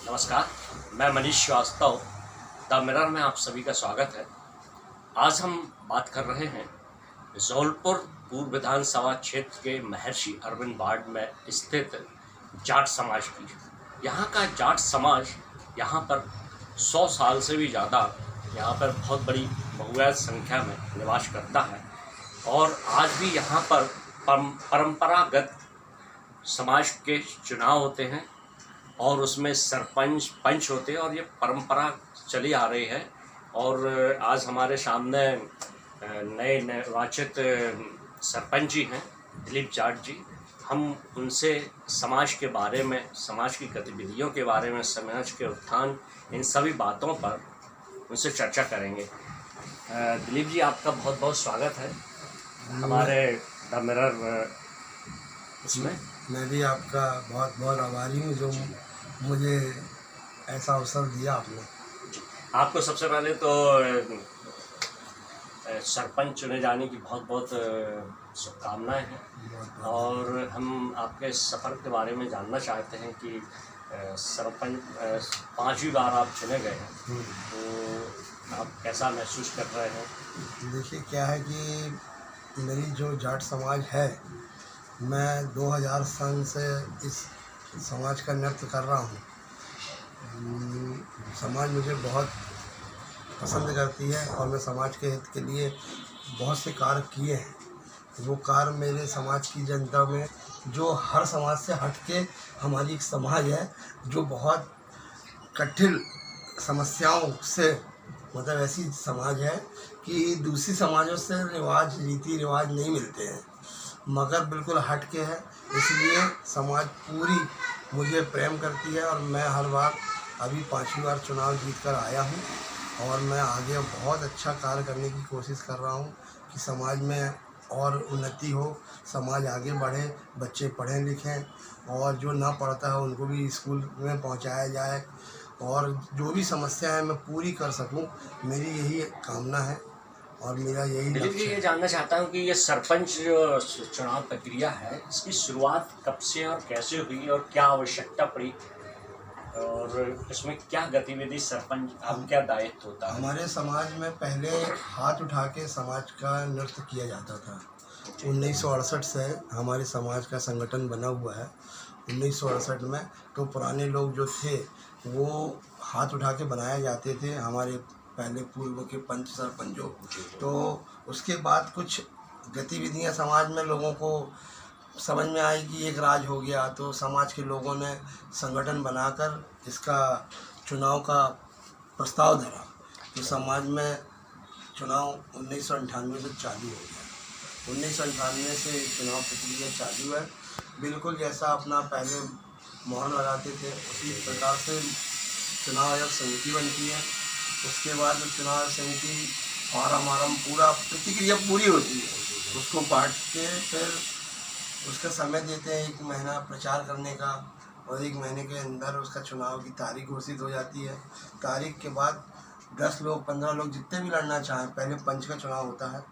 नमस्कार, मैं Manish Srivastava the mirror में आप सभी का स्वागत है। आज हम बात कर रहे हैं जौलपुर पूर्व विधानसभा क्षेत्र के महर्षि अरविंद वार्ड में स्थित जाट समाज की। यहाँ का जाट समाज यहाँ पर 100 साल से भी ज़्यादा यहाँ पर बहुत बड़ी बहुआयत संख्या में निवास करता है और आज भी यहाँ पर परंपरागत समाज के चुनाव होते हैं और उसमें सरपंच पंच होते हैं और ये परंपरा चली आ रही है। और आज हमारे सामने नए निर्वाचित सरपंच जी हैं दिलीप जाट जी। हम उनसे समाज के बारे में, समाज की गतिविधियों के बारे में, समाज के उत्थान, इन सभी बातों पर उनसे चर्चा करेंगे। दिलीप जी, आपका बहुत बहुत स्वागत है हमारे द मिरर इसमें। मैं भी आपका बहुत बहुत आभारी हूँ जो मुझे ऐसा अवसर दिया आपने। आपको सबसे पहले तो सरपंच चुने जाने की बहुत बहुत शुभकामनाएं हैं और हम आपके सफ़र के बारे में जानना चाहते हैं कि सरपंच 5वीं बार आप चुने गए हैं, तो आप कैसा महसूस कर रहे हैं? देखिए, क्या है कि मेरी जो जाट समाज है, मैं 2000 सन से इस समाज का नृत्य कर रहा हूँ। समाज मुझे बहुत पसंद करती है और मैं समाज के हित के लिए बहुत से कार्य किए हैं। वो कार्य मेरे समाज की जनता में, जो हर समाज से हटके हमारी एक समाज है जो बहुत कठिन समस्याओं से, मतलब ऐसी समाज है कि दूसरी समाजों से रीति रिवाज नहीं मिलते हैं, मगर बिल्कुल हट के है। इसलिए समाज पूरी मुझे प्रेम करती है और मैं हर बार, अभी 5वीं बार चुनाव जीत कर आया हूँ और मैं आगे बहुत अच्छा कार्य करने की कोशिश कर रहा हूँ कि समाज में और उन्नति हो, समाज आगे बढ़े, बच्चे पढ़ें लिखें और जो ना पढ़ता है उनको भी स्कूल में पहुँचाया जाए और जो भी समस्या है मैं पूरी कर सकूँ, मेरी यही कामना है और मेरा यही लक्ष्य है। ये जानना चाहता हूँ कि ये सरपंच जो चुनाव प्रक्रिया है, इसकी शुरुआत कब से और कैसे हुई और क्या आवश्यकता पड़ी और इसमेमें क्या गतिविधि सरपंच का क्या दायित्व होता है? हमारे समाज में पहले हाथ उठा के समाज का नृत्य किया जाता था। 1968 से हमारे समाज का संगठन बना हुआ है। 1968 में तो पुराने लोग जो थे वो हाथ उठा के बनाए जाते थे, हमारे पहले पूर्व के पंच सरपंचों। तो उसके बाद कुछ गतिविधियां समाज में लोगों को समझ में आई कि एक राज हो गया, तो समाज के लोगों ने संगठन बनाकर इसका चुनाव का प्रस्ताव धरा। तो समाज में चुनाव 1998 से चालू हो गया। 1998 से चुनाव प्रक्रिया चालू है। बिल्कुल जैसा अपना पहले मोहन लगाते थे उसी प्रकार से चुनाव आयोग समिति बनती है। उसके बाद चुनाव समिति फार्म पूरा प्रतिक्रिया पूरी होती है, उसको बांट के फिर उसका समय देते हैं 1 महीना प्रचार करने का और 1 महीने के अंदर उसका चुनाव की तारीख घोषित हो जाती है। तारीख के बाद 10 लोग 15 लोग जितने भी लड़ना चाहें, पहले पंच का चुनाव होता है,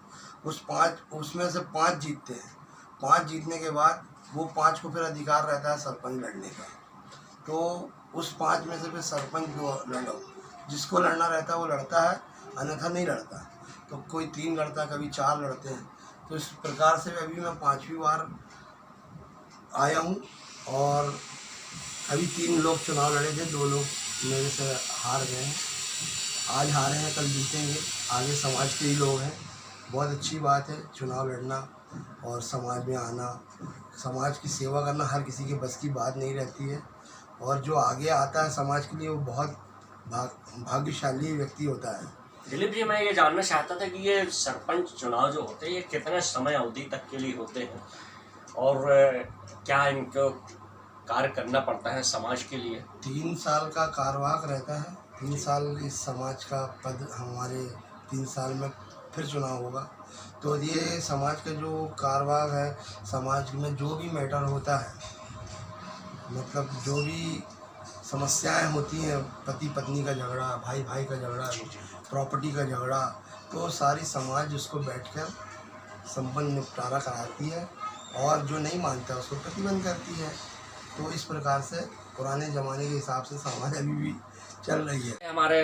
उसमें से 5 जीतते हैं। 5 जीतने के बाद वो 5 को फिर अधिकार रहता है सरपंच लड़ने का। तो उस 5 में से फिर सरपंच लड़ो, जिसको लड़ना रहता है वो लड़ता है, अन्यथा नहीं लड़ता। तो कोई 3 लड़ता है, कभी 4 लड़ते हैं। तो इस प्रकार से अभी मैं 5वीं बार आया हूँ और अभी 3 लोग चुनाव लड़े थे, 2 लोग मेरे से हार गए हैं। आज हारे हैं, कल जीतेंगे, आगे समाज के ही लोग हैं। बहुत अच्छी बात है चुनाव लड़ना और समाज में आना, समाज की सेवा करना हर किसी के बस की बात नहीं रहती है और जो आगे आता है समाज के लिए वो बहुत भाग्यशाली व्यक्ति होता है। दिलीप जी, मैं ये जानना चाहता था कि ये सरपंच चुनाव जो होते हैं ये कितने समय अवधि तक के लिए होते हैं और क्या इनको कार्य करना पड़ता है समाज के लिए? 3 साल का कार्यवाहक रहता है। 3 साल इस समाज का पद, हमारे 3 साल में फिर चुनाव होगा। तो ये समाज का जो कार्यवाहक है, समाज में जो भी मैटर होता है, मतलब जो भी समस्याएं होती हैं, पति पत्नी का झगड़ा, भाई भाई का झगड़ा, प्रॉपर्टी का झगड़ा, तो सारी समाज उसको बैठकर संपन्न निपटारा कराती है और जो नहीं मानता उसको प्रतिबंध करती है। तो इस प्रकार से पुराने ज़माने के हिसाब से समाज अभी भी चल रही है। हमारे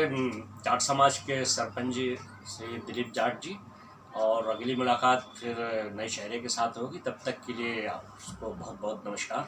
जाट समाज के सरपंच जी श्री दिलीप जाट जी, और अगली मुलाकात फिर नए चेहरे के साथ होगी। तब तक के लिए आपको बहुत बहुत नमस्कार।